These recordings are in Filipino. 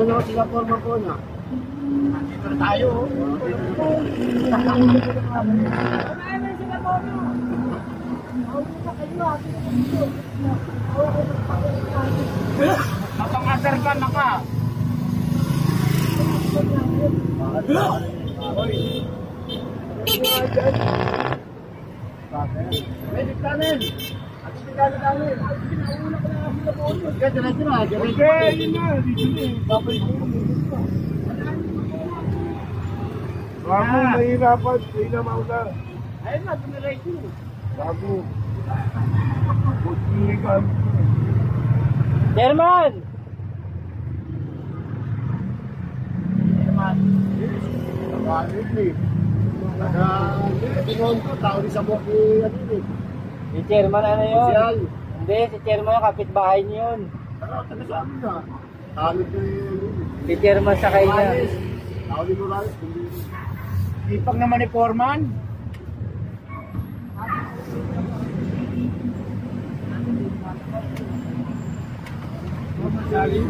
na sila forma po na. Dito na tayo. Napang-asar ka na ka. Pwede kanin. At sinigalo kanin. Ganda na sila. Okay, yun na. Bago mahirapan, hindi na mauna. Ayun na, tumiray ko. Bago. Butikan. Chairman! Chairman. Nakalit eh. Pinon ko, tao ni sa buki. Si Chairman ano yun? Social. Hindi, si Chairman yung kapitbahay niyo yun. Ano, taga sa amin na. Talit ko yun. Si Chairman sa kanya. Tao ni Morales. Ipag naman ni Foreman. Okay.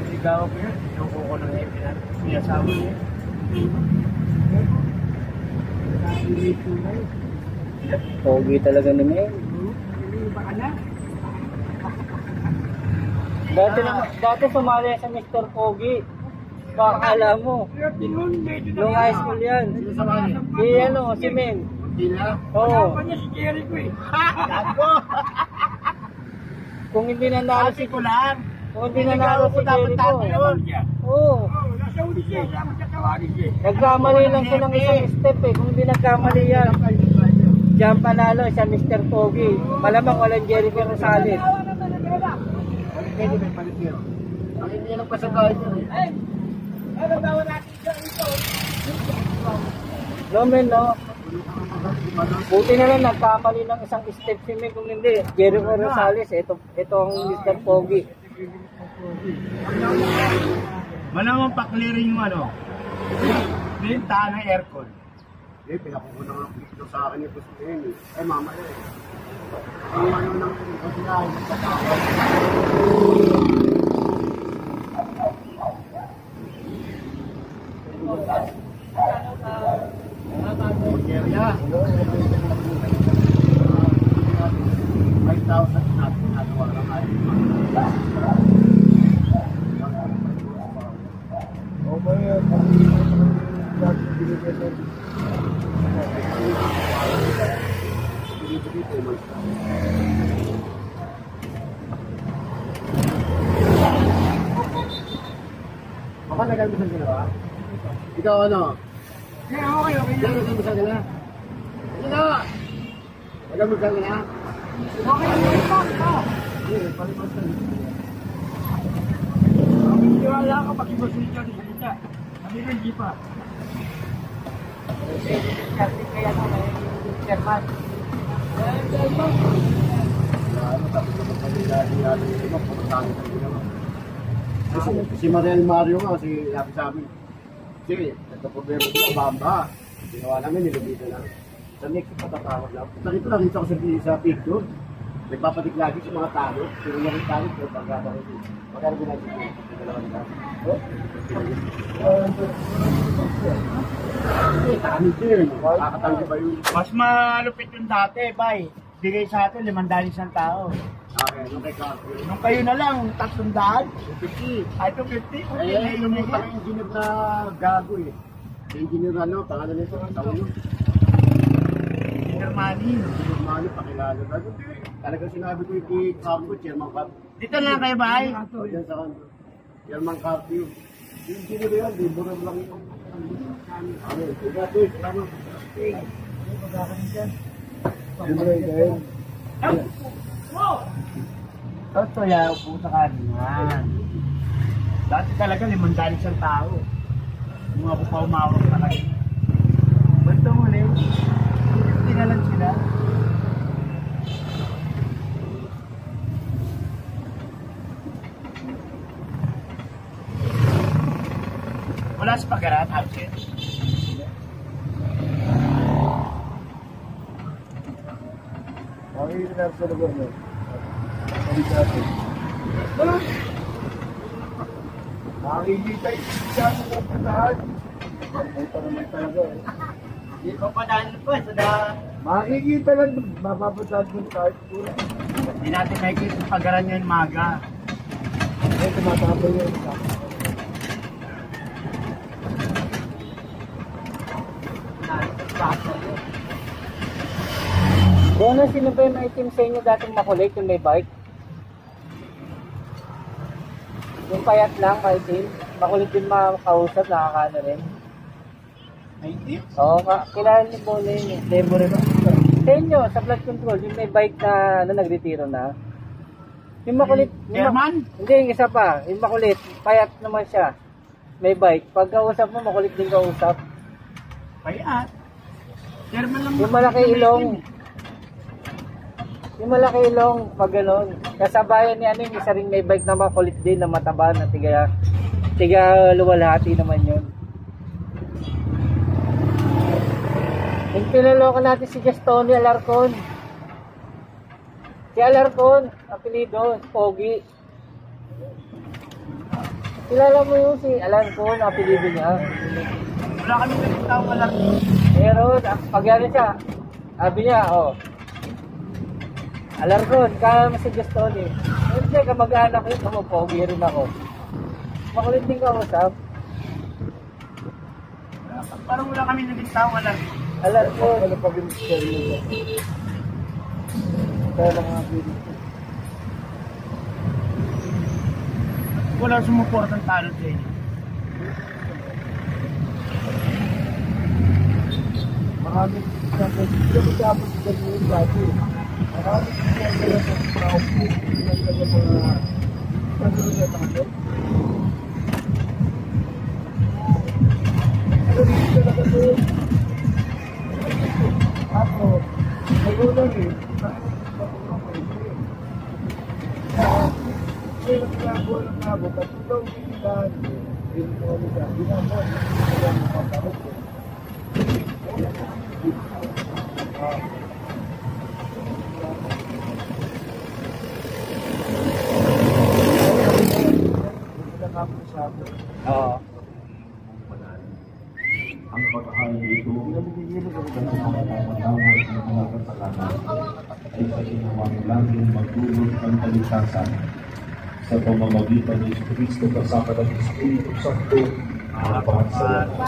Sigaw ko yun. Sinuko ko ng pinasawa niya. Pogi talaga ni Mel. Dati sumali sa Mr. Pogi. Baka alam mo. Nung high school yan. Si ano, si Mel. Oo. Kung hindi nanalo si Kulan. Kung hindi nanalo si Jericho. Oo. Nagkamali lang siya ng isang step eh. Kung hindi nagkamali yan. Diyan panalo siya Mr. Pogi. Malamang walang Jericho Rosales. Pwede may palitero. Ang hindi lang pasagay ko eh. No men no. Buti na lang nagkamali ng isang step si Mel. Kung hindi Jericho Rosales. Ito ang Mr. Pogi. Malamang pa-clearing yung ano. Binta ng aircon. Eh, pinakukunan ng picture sa akin yung gusto yun eh. Eh, mama eh. Ang ano ng pagkain. Area. 5,000 natin nagawa lang ay. Baka nagalimutan ka na ba? Ikaw ano? Okay. Nagalimutan ka na? Ano na? Nagalimutan ka na? Okay. Palimutan. Hindi wala ka pag-ibasin ka ni Salita. Hindi ka hindi pa. Kasi kaya na yung Chairman. Si Mariel Mario nga kasi sabi sa amin. Sige, nagka-problema sila, bamba. Ginawa namin, nilubito lang. Sa next, patatawag lang. Nakita ko sa picture. Nagpapatik lagi sa mga talo. Pero yung talo, pero pagkata ko dito. Magkano ginagawa dito? Dalawa nila. Talo din. Kakatanggi ba yun? Mas malupit yung dati, bay. Bigay sa atin, 500 isang tao. Okay, nung kay Carter. Nung kayo na lang, 300. 250. Ay, 250. Eh, yung engineer na gago eh. Engineer ano, pangalan nito, tawag yun. Engineer Manny. Engineer Manny, pakilala. Talagang sinabi ko yung kay Carter, Chairman Carter. Dito na kayo, bay. O, dyan sa kanto. Chairman Carter yun. Yung engineer yan, liburan lang yun. Okay, sige, salamat. Toto, ya, upo sa kanan. Dati talaga 500 isang tao. Yung mga pa umawak talaga. Ba't mo na yun? Hindi na lang sila. Wala sa pag-arat, absent. Makikita sa lugar mo. Sabi natin. Makikita siya sa kapatahan. Ay, pa naman talaga eh. Hindi ko pa dahil po sa daan. Makikita lang, mapapatad mo kahit pura. Hindi natin makikita yung pagaran niya yung maga. Ay, tumatapos yun. Bono, sino ba yung item sa inyo dating makulit yung may bike? Yung payat lang, item. Makulit din makausap, nakakaano rin. May tip? Oo, kilala ni Bono yun eh. Debo rin. Sa inyo, sa blood control, yung may bike na ano, nagretiro na. Yung makulit. Chairman? Hindi, yung isa pa. Yung makulit. Payat naman siya. May bike. Pag kausap mo, makulit din kausap. Payat. Chairman lang. Yung malaki ilong. Yung malaki ilong, pag gano'n. Kasabayan ni ano, yung isa ring may bike na makulit din, na mataba, na tiga luwalhati naman yun. Yung pinaloko natin si Tony Alarcon. Si Alarcon, apelido, Pogi. Kilala mo yun si Alarcon, apelido niya. Wala kami nagtawag wala. Pero pag ano siya, sabi niya, oh, Alarcon, kaya mo si Tony. Hindi, kamag-anak yun, Pogi rin ako. Makulit din ka usap. Parang wala kami nagtawag wala. Alarcon. Ano pa binigyan mo? Kaya lang mga pinigyan. Wala sumuport ang talo sa inyo. Maraming tapos sa ganyan dati. Maraming pinagdala sa tao. Pinagdala sa mga pinagdala sa tao. Ano dito talaga doon? Ako, nagulang eh. Kaya naglago ng labo, kasi daw binilan. Binigyan nila, binamon. Kaya magpaparot eh. Oo. Ang pagkakain ito ng mga pamatawan ng mga kasalanan ay sa ginawang laging magdulot ng kaligtasan sa pamamagitan ni Kristo kasama ng Espiritu Santo ang pagkasalanan.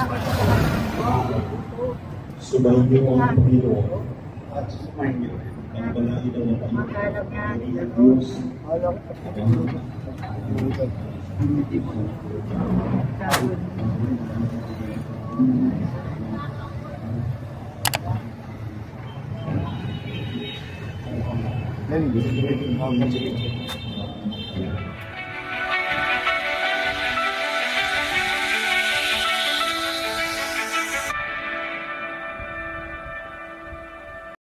Subayin niyo ang Panginoon at subayin niyo ang balainan ng Panginoon Diyos. Then,